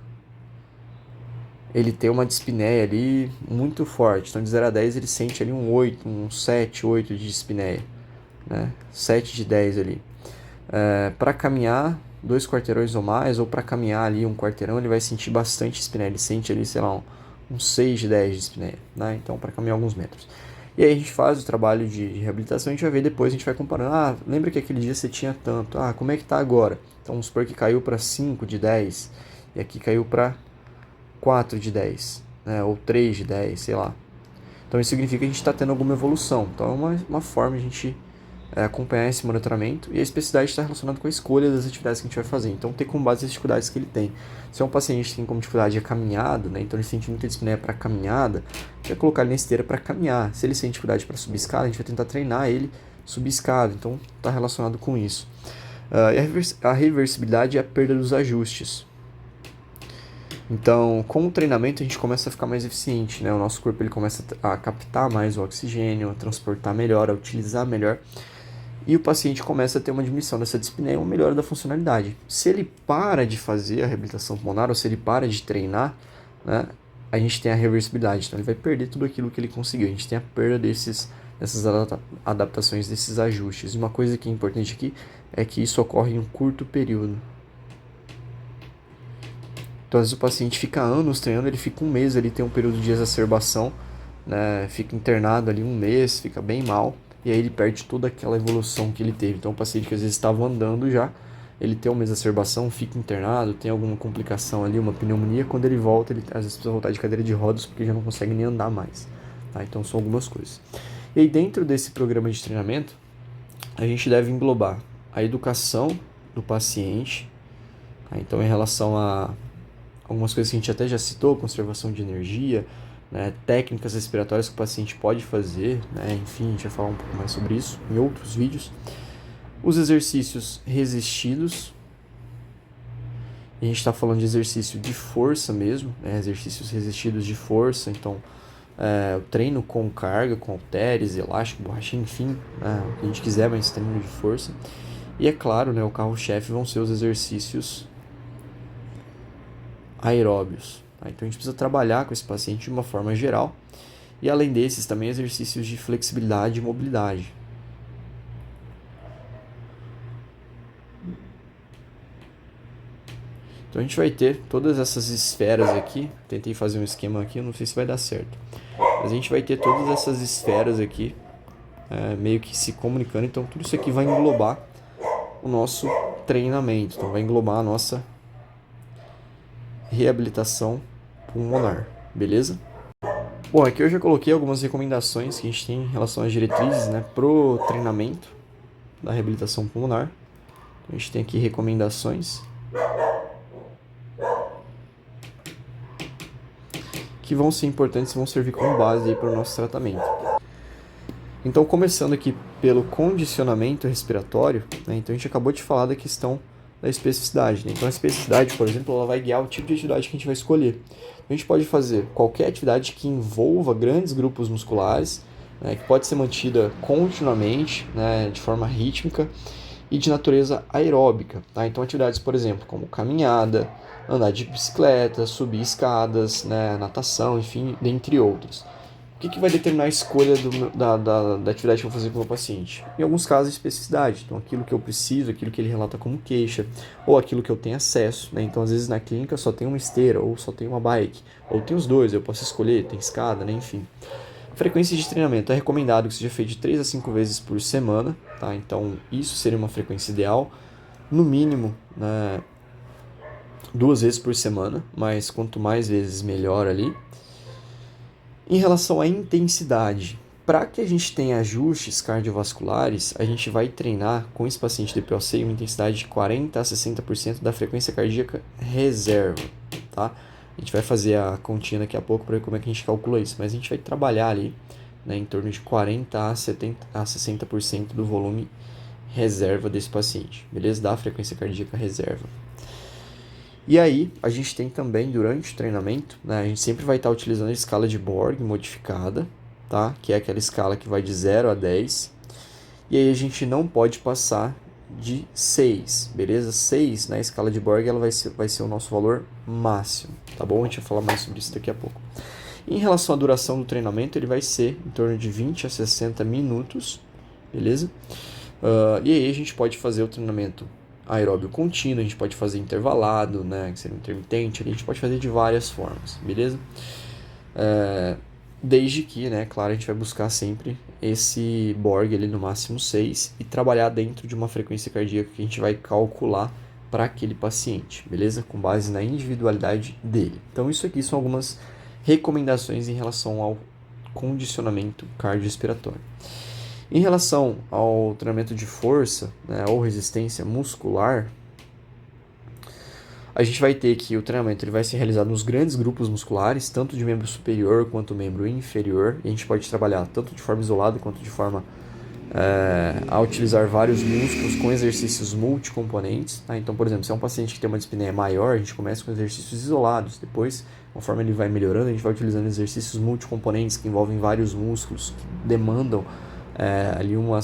A: ele tem uma dispneia ali muito forte. Então, de 0 a 10, ele sente ali um 8, um 7, 8 de dispneia, né? 7 de 10 ali. Para caminhar 2 quarteirões ou mais, ou para caminhar ali 1 quarteirão, ele vai sentir bastante dispneia. Ele sente ali, sei lá, um 6 de 10 de dispneia, né? Então, para caminhar alguns metros. E aí a gente faz o trabalho de reabilitação, a gente vai ver depois, a gente vai comparando. Lembra que aquele dia você tinha tanto? Como é que tá agora? Então, vamos supor que caiu para 5 de 10, e aqui caiu para 4 de 10, né? Ou 3 de 10, sei lá. Então isso significa que a gente está tendo alguma evolução. Então é uma forma de a gente acompanhar esse monitoramento. E a especificidade está relacionada com a escolha das atividades que a gente vai fazer. Então tem como base as dificuldades que ele tem. Se é um paciente que tem como dificuldade a caminhada, né? Então ele sente muita dispneia para caminhada, a gente vai colocar ele na esteira para caminhar. Se ele sente dificuldade para subir escada, a gente vai tentar treinar ele subir escada. Então está relacionado com isso. E a reversibilidade é a perda dos ajustes. Então, com o treinamento, a gente começa a ficar mais eficiente, né? O nosso corpo ele começa a captar mais o oxigênio, a transportar melhor, a utilizar melhor. E o paciente começa a ter uma diminuição dessa dispneia e uma melhora da funcionalidade. Se ele para de fazer a reabilitação pulmonar, ou se ele para de treinar, né, a gente tem a reversibilidade. Então, ele vai perder tudo aquilo que ele conseguiu. A gente tem a perda dessas adaptações, desses ajustes. E uma coisa que é importante aqui é que isso ocorre em um curto período. Então, às vezes o paciente fica anos treinando, ele fica um mês, ele tem um período de exacerbação, né, fica internado ali um mês, fica bem mal, e aí ele perde toda aquela evolução que ele teve. Então, o paciente que às vezes estava andando já, ele tem uma exacerbação, fica internado, tem alguma complicação ali, uma pneumonia, quando ele volta, ele às vezes precisa voltar de cadeira de rodas porque já não consegue nem andar mais. Tá? Então, são algumas coisas. E aí, dentro desse programa de treinamento, a gente deve englobar a educação do paciente, tá? Então, em relação a algumas coisas que a gente até já citou, conservação de energia, né, técnicas respiratórias que o paciente pode fazer, né, enfim, a gente vai falar um pouco mais sobre isso em outros vídeos. Os exercícios resistidos, a gente está falando de exercício de força mesmo, né, exercícios resistidos de força, então o treino com carga, com halteres, elástico, borrachinha, enfim, o que a gente quiser, mas treino de força. E é claro, né, o carro-chefe vão ser os exercícios aeróbios. Tá? Então a gente precisa trabalhar com esse paciente de uma forma geral. E além desses, também exercícios de flexibilidade e mobilidade. Então a gente vai ter todas essas esferas aqui. Tentei fazer um esquema aqui, não sei se vai dar certo. Mas a gente vai ter todas essas esferas aqui, meio que se comunicando. Então tudo isso aqui vai englobar o nosso treinamento. Então vai englobar a nossa reabilitação pulmonar, beleza? Bom, aqui eu já coloquei algumas recomendações que a gente tem em relação às diretrizes, né, pro treinamento da reabilitação pulmonar. A gente tem aqui recomendações que vão ser importantes e vão servir como base para o nosso tratamento. Então, começando aqui pelo condicionamento respiratório, né, então a gente acabou de falar da questão da especificidade. Né? Então, a especificidade, por exemplo, ela vai guiar o tipo de atividade que a gente vai escolher. A gente pode fazer qualquer atividade que envolva grandes grupos musculares, né, que pode ser mantida continuamente, né, de forma rítmica e de natureza aeróbica. Tá? Então, atividades, por exemplo, como caminhada, andar de bicicleta, subir escadas, né, natação, enfim, dentre outros. O que vai determinar a escolha da atividade que eu vou fazer com o meu paciente? Em alguns casos, especificidade. Então, aquilo que eu preciso, aquilo que ele relata como queixa, ou aquilo que eu tenho acesso. Né? Então, às vezes, na clínica só tem uma esteira, ou só tem uma bike, ou tem os dois, eu posso escolher, tem escada, né? Enfim. Frequência de treinamento é recomendado que seja feito de 3 a 5 vezes por semana. Tá? Então, isso seria uma frequência ideal. No mínimo, né, 2 vezes por semana, mas quanto mais vezes, melhor ali. Em relação à intensidade, para que a gente tenha ajustes cardiovasculares, a gente vai treinar com esse paciente de POC uma intensidade de 40 a 60% da frequência cardíaca reserva, tá? A gente vai fazer a continha daqui a pouco para ver como é que a gente calcula isso, mas a gente vai trabalhar ali, né, em torno de 40 a 60% do volume reserva desse paciente, beleza? Da frequência cardíaca reserva. E aí, a gente tem também, durante o treinamento, né, a gente sempre vai estar utilizando a escala de Borg modificada, tá? Que é aquela escala que vai de 0 a 10. E aí a gente não pode passar de 6, beleza? 6 na escala de Borg ela vai ser o nosso valor máximo, tá bom? A gente vai falar mais sobre isso daqui a pouco. Em relação à duração do treinamento, ele vai ser em torno de 20 a 60 minutos, beleza? E aí a gente pode fazer o treinamento aeróbio contínuo, a gente pode fazer intervalado, né, que seria intermitente, a gente pode fazer de várias formas, beleza? Desde que, né, claro, a gente vai buscar sempre esse Borg ali no máximo 6 e trabalhar dentro de uma frequência cardíaca que a gente vai calcular para aquele paciente, beleza? Com base na individualidade dele. Então isso aqui são algumas recomendações em relação ao condicionamento cardiorrespiratório. Em relação ao treinamento de força, né, ou resistência muscular, a gente vai ter que o treinamento ele vai ser realizado nos grandes grupos musculares, tanto de membro superior quanto membro inferior. E a gente pode trabalhar tanto de forma isolada quanto de forma a utilizar vários músculos com exercícios multicomponentes. Tá? Então, por exemplo, se é um paciente que tem uma dispneia maior, a gente começa com exercícios isolados. Depois, conforme ele vai melhorando, a gente vai utilizando exercícios multicomponentes que envolvem vários músculos, que demandam ali uma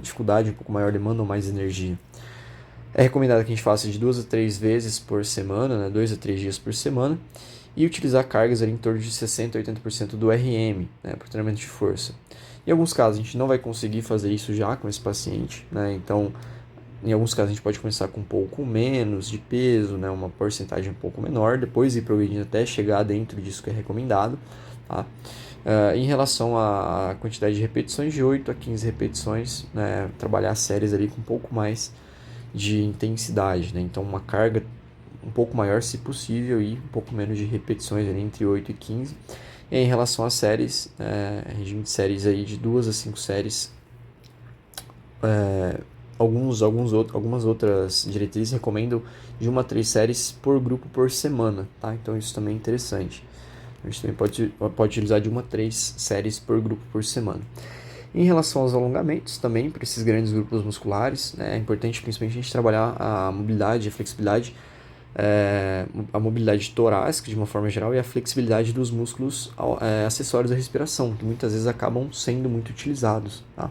A: dificuldade um pouco maior, demandam mais energia. É recomendado que a gente faça de 2 a 3 vezes por semana, né? 2 a 3 dias por semana, e utilizar cargas ali em torno de 60 a 80% do RM, né, para o treinamento de força. Em alguns casos, a gente não vai conseguir fazer isso já com esse paciente, né? Então, em alguns casos, a gente pode começar com um pouco menos de peso, né? Uma porcentagem um pouco menor, depois ir progredindo até chegar dentro disso que é recomendado. Tá? Em relação à quantidade de repetições, de 8 a 15 repetições, né? Trabalhar séries ali com um pouco mais de intensidade, né? Então, uma carga um pouco maior, se possível, e um pouco menos de repetições, ali, entre 8 e 15. E em relação às séries, regime de séries aí de 2 a 5 séries, algumas outras diretrizes recomendam de 1 a 3 séries por grupo por semana, tá? Então isso também é interessante. A gente também pode utilizar de 1 a 3 séries por grupo por semana. Em relação aos alongamentos, também para esses grandes grupos musculares, né, é importante principalmente a gente trabalhar a mobilidade, a flexibilidade, a mobilidade torácica de uma forma geral e a flexibilidade dos músculos acessórios da respiração, que muitas vezes acabam sendo muito utilizados. Tá?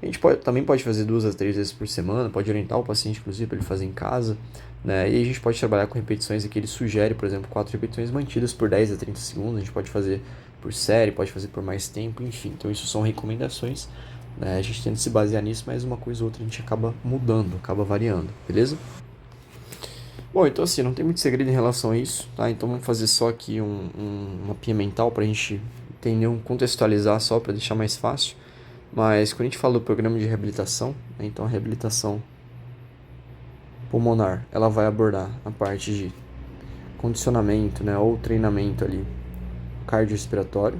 A: A gente também pode fazer 2 a 3 vezes por semana, pode orientar o paciente, inclusive, para ele fazer em casa, né? E a gente pode trabalhar com repetições que ele sugere, por exemplo, 4 repetições mantidas por 10 a 30 segundos, a gente pode fazer por série, pode fazer por mais tempo, enfim. Então isso são recomendações, né? A gente tenta se basear nisso, mas uma coisa ou outra a gente acaba mudando, acaba variando, beleza? Bom, então assim, não tem muito segredo em relação a isso, tá? Então vamos fazer só aqui um mapinha mental para a gente entender, contextualizar só para deixar mais fácil. Mas quando a gente fala do programa de reabilitação, né, então a reabilitação pulmonar, ela vai abordar a parte de condicionamento, né, ou treinamento ali cardiorrespiratório,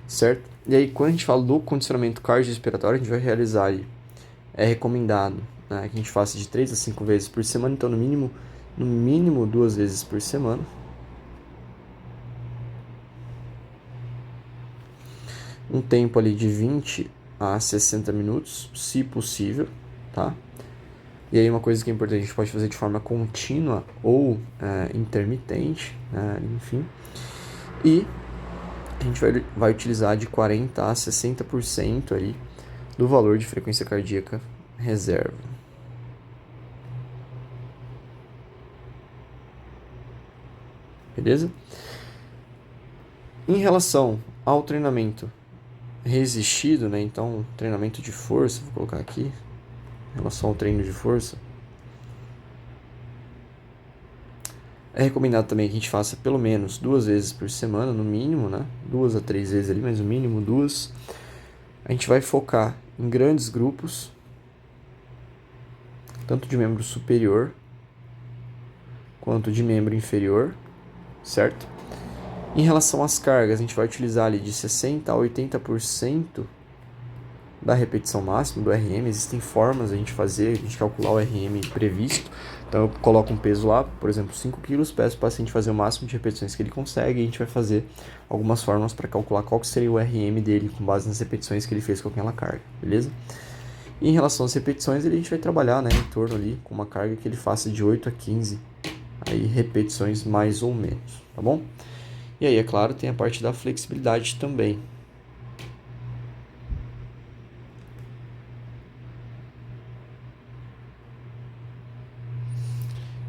A: certo? E aí quando a gente fala do condicionamento cardiorrespiratório, a gente vai realizar ali, é recomendado, né, que a gente faça de 3 a 5 vezes por semana, então no mínimo 2 vezes por semana. Um tempo ali de 20 a 60 minutos, se possível, tá? E aí uma coisa que é importante, a gente pode fazer de forma contínua ou intermitente, enfim. E a gente vai utilizar de 40 a 60% aí do valor de frequência cardíaca reserva. Beleza? Em relação ao treinamento resistido, né? Então, treinamento de força, vou colocar aqui, em relação ao treino de força, é recomendado também que a gente faça pelo menos 2 vezes por semana, no mínimo, né? 2 a 3 vezes ali, mas no mínimo 2. A gente vai focar em grandes grupos, tanto de membro superior quanto de membro inferior, certo? Em relação às cargas, a gente vai utilizar ali de 60 a 80% da repetição máxima do RM. Existem formas de a gente calcular o RM previsto. Então eu coloco um peso lá, por exemplo, 5 kg, peço para o paciente fazer o máximo de repetições que ele consegue, e a gente vai fazer algumas formas para calcular qual que seria o RM dele com base nas repetições que ele fez com aquela carga, beleza? E em relação às repetições, a gente vai trabalhar, né, em torno ali com uma carga que ele faça de 8 a 15 aí, repetições mais ou menos, tá bom? E aí, é claro, tem a parte da flexibilidade também.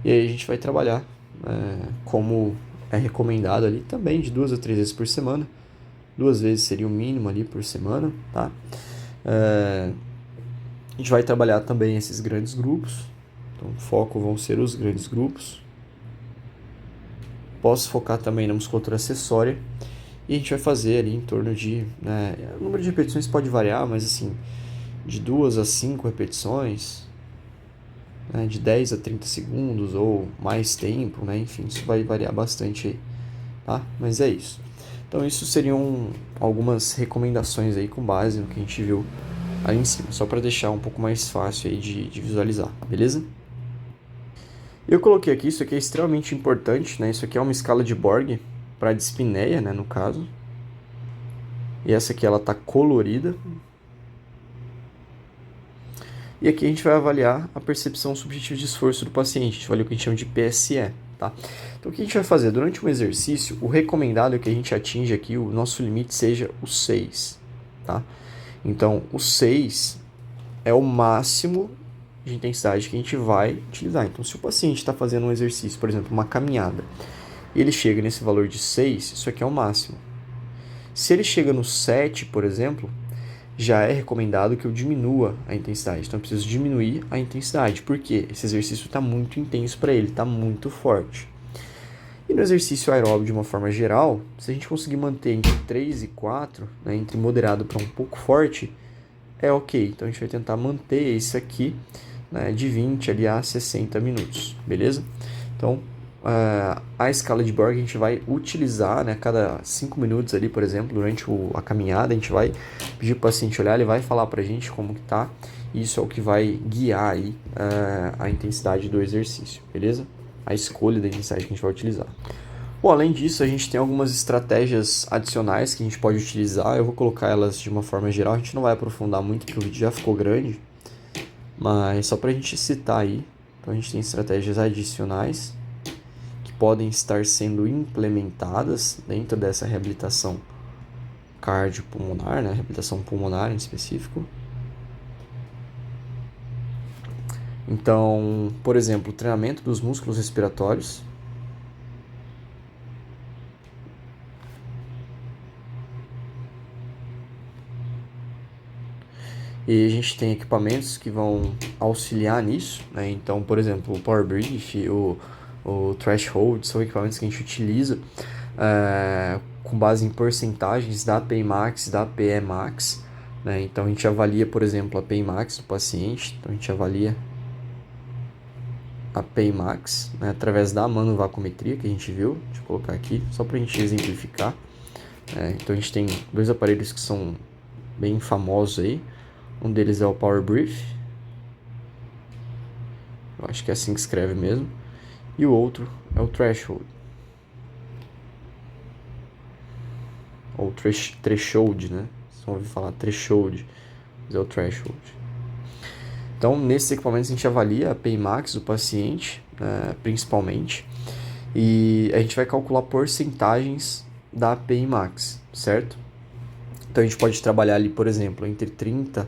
A: E aí a gente vai trabalhar como é recomendado ali também, de 2 a 3 vezes por semana. 2 vezes seria o mínimo ali por semana, tá? A gente vai trabalhar também esses grandes grupos. Então, o foco vão ser os grandes grupos. Posso focar também na musculatura acessória. E a gente vai fazer ali em torno de... o número de repetições pode variar, mas assim, de 2 a 5 repetições, de 10 a 30 segundos ou mais tempo, né? Enfim, isso vai variar bastante aí, tá? Mas é isso. Então, isso seriam algumas recomendações aí com base no que a gente viu ali em cima, só para deixar um pouco mais fácil aí de visualizar, beleza? Eu coloquei aqui, isso aqui é extremamente importante, né? Isso aqui é uma escala de Borg para dispneia, né, no caso. E essa aqui ela tá colorida. E aqui a gente vai avaliar a percepção subjetiva de esforço do paciente. A gente avalia o que a gente chama de PSE, tá? Então o que a gente vai fazer? Durante um exercício, o recomendado é que a gente atinja aqui, o nosso limite seja o 6, tá? Então o 6 é o máximo de intensidade que a gente vai utilizar. Então se o paciente está fazendo um exercício, por exemplo, uma caminhada, e ele chega nesse valor de 6, isso aqui é o máximo. Se ele chega no 7, por exemplo, já é recomendado que eu diminua a intensidade. Então eu preciso diminuir a intensidade, porque esse exercício está muito intenso para ele, está muito forte. E no exercício aeróbio, de uma forma geral, se a gente conseguir manter entre 3 e 4, né, entre moderado para um pouco forte, é ok. Então a gente vai tentar manter isso aqui, né, de 20 ali a 60 minutos, beleza? Então a escala de Borg a gente vai utilizar, né, a cada 5 minutos ali, por exemplo, durante a caminhada, a gente vai pedir para o paciente olhar, ele vai falar para a gente como que tá, e isso é o que vai guiar aí a intensidade do exercício, beleza? A escolha da intensidade que a gente vai utilizar. Bom, além disso, a gente tem algumas estratégias adicionais que a gente pode utilizar, eu vou colocar elas de uma forma geral, a gente não vai aprofundar muito porque o vídeo já ficou grande, mas só para a gente citar aí. Então a gente tem estratégias adicionais podem estar sendo implementadas dentro dessa reabilitação cardiopulmonar, né? Reabilitação pulmonar em específico. Então, por exemplo, o treinamento dos músculos respiratórios. E a gente tem equipamentos que vão auxiliar nisso, né? Então, por exemplo, o Power Brief, o Threshold, são equipamentos que a gente utiliza com base em porcentagens da API Max e da APE Max, né? Então a gente avalia, por exemplo, a API Max do paciente, então a gente avalia a API Max, né, através da manovacometria que a gente viu. Deixa eu colocar aqui, só para a gente exemplificar. Então a gente tem dois aparelhos que são bem famosos aí, um deles é o Power Brief, eu acho que é assim que escreve mesmo, e o outro é o Threshold, ou Threshold, né? Vocês vão ouvir falar Threshold, mas é o Threshold. Então, nesses equipamentos a gente avalia a API Max do paciente, principalmente, e a gente vai calcular porcentagens da API Max, certo? Então a gente pode trabalhar ali, por exemplo, entre 30%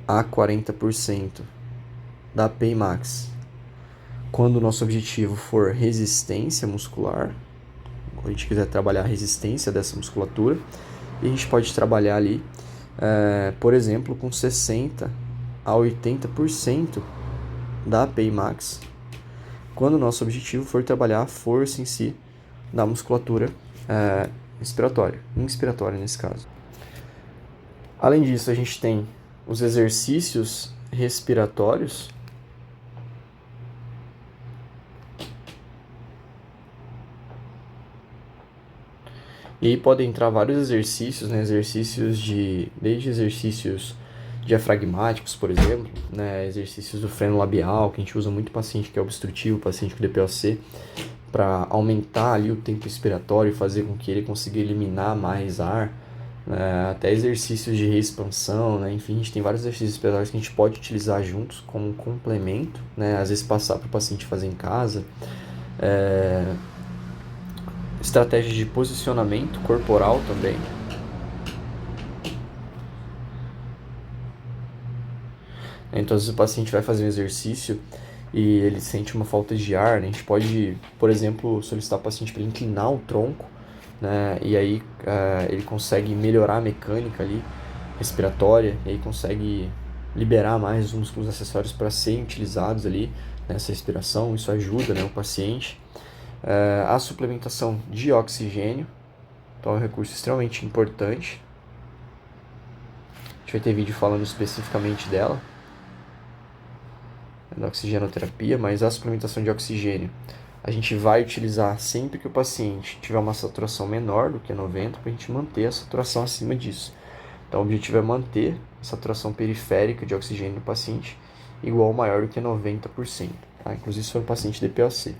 A: a 40% da API Max. Quando o nosso objetivo for resistência muscular, quando a gente quiser trabalhar a resistência dessa musculatura, e a gente pode trabalhar ali, por exemplo, com 60% a 80% da API Max, quando o nosso objetivo for trabalhar a força em si da musculatura inspiratória nesse caso. Além disso, a gente tem os exercícios respiratórios. E aí podem entrar vários exercícios, né? Desde exercícios diafragmáticos, por exemplo, né? Exercícios do freno labial, que a gente usa muito paciente que é obstrutivo, paciente com DPOC, para aumentar ali o tempo expiratório e fazer com que ele consiga eliminar mais ar, né? Até exercícios de reexpansão, né? Enfim, a gente tem vários exercícios respiratórios que a gente pode utilizar juntos como um complemento, né? Às vezes passar para o paciente fazer em casa. Estratégias de posicionamento corporal também. Então, às vezes o paciente vai fazer um exercício e ele sente uma falta de ar, né? A gente pode, por exemplo, solicitar ao paciente para ele inclinar o tronco, né? E aí ele consegue melhorar a mecânica ali respiratória, e aí consegue liberar mais os músculos acessórios para serem utilizados ali nessa respiração. Isso ajuda, né, o paciente. A suplementação de oxigênio, então é um recurso extremamente importante. A gente vai ter vídeo falando especificamente dela, da oxigenoterapia, mas a suplementação de oxigênio a gente vai utilizar sempre que o paciente tiver uma saturação menor do que 90, para a gente manter a saturação acima disso. Então o objetivo é manter a saturação periférica de oxigênio no paciente igual ou maior do que 90%. tá? Inclusive se for um paciente DPOC.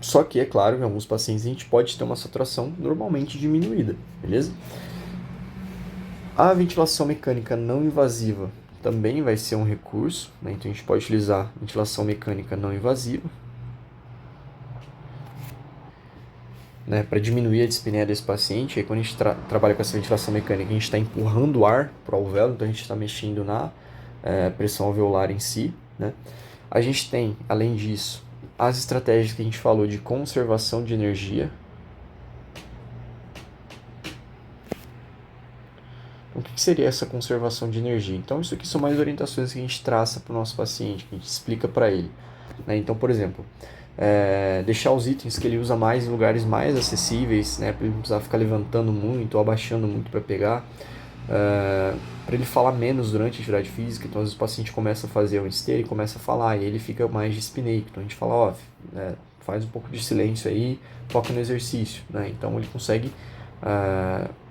A: Só que, é claro, em alguns pacientes a gente pode ter uma saturação normalmente diminuída, beleza? A ventilação mecânica não invasiva também vai ser um recurso, né? Então a gente pode utilizar ventilação mecânica não invasiva, né, para diminuir a dispneia desse paciente. Aí quando a gente trabalha com essa ventilação mecânica, a gente está empurrando o ar para o alvéolo, então a gente está mexendo na pressão alveolar em si, né? A gente tem, além disso, as estratégias que a gente falou de conservação de energia. O que seria essa conservação de energia? Então, isso aqui são mais orientações que a gente traça para o nosso paciente, que a gente explica para ele, né? Então, por exemplo, deixar os itens que ele usa mais em lugares mais acessíveis, né, para ele não precisar ficar levantando muito ou abaixando muito para pegar, para ele falar menos durante a atividade física. Então às vezes o paciente começa a fazer uma esteira e começa a falar, e ele fica mais dispneico. Então a gente fala, faz um pouco de silêncio aí, foca no exercício, né? Então ele consegue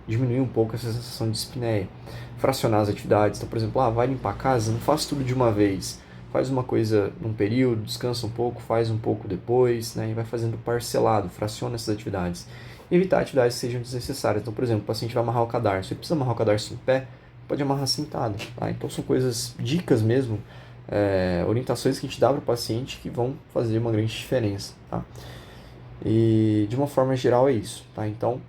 A: diminuir um pouco essa sensação de dispneia. Fracionar as atividades. Então, por exemplo, vai limpar a casa, não faz tudo de uma vez. Faz uma coisa num período, descansa um pouco, faz um pouco depois, né? E vai fazendo parcelado, fraciona essas atividades. E evitar atividades que sejam desnecessárias. Então, por exemplo, o paciente vai amarrar o cadarço. Ele precisa amarrar o cadarço em pé, pode amarrar sentado, tá? Então, são coisas, dicas mesmo, orientações que a gente dá para o paciente que vão fazer uma grande diferença, tá? E, de uma forma geral, é isso, tá? Então,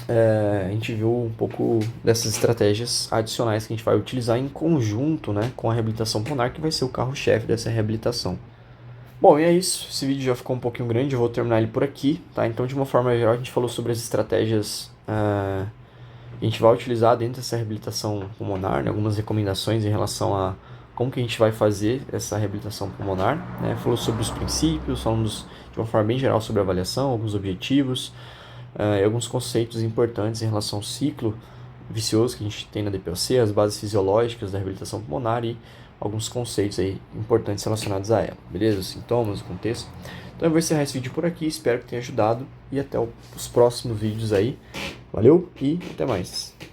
A: a gente viu um pouco dessas estratégias adicionais que a gente vai utilizar em conjunto, né, com a reabilitação pulmonar, que vai ser o carro-chefe dessa reabilitação. Bom, e é isso. Esse vídeo já ficou um pouquinho grande, eu vou terminar ele por aqui, tá? Então, de uma forma geral, a gente falou sobre as estratégias que a gente vai utilizar dentro dessa reabilitação pulmonar, né? Algumas recomendações em relação a como que a gente vai fazer essa reabilitação pulmonar, né? Falou sobre os princípios, falamos de uma forma bem geral sobre a avaliação, alguns objetivos, e alguns conceitos importantes em relação ao ciclo vicioso que a gente tem na DPOC, as bases fisiológicas da reabilitação pulmonar e alguns conceitos aí importantes relacionados a ela, beleza? Os sintomas, o contexto. Então eu vou encerrar esse vídeo por aqui, espero que tenha ajudado e até os próximos vídeos aí. Valeu e até mais!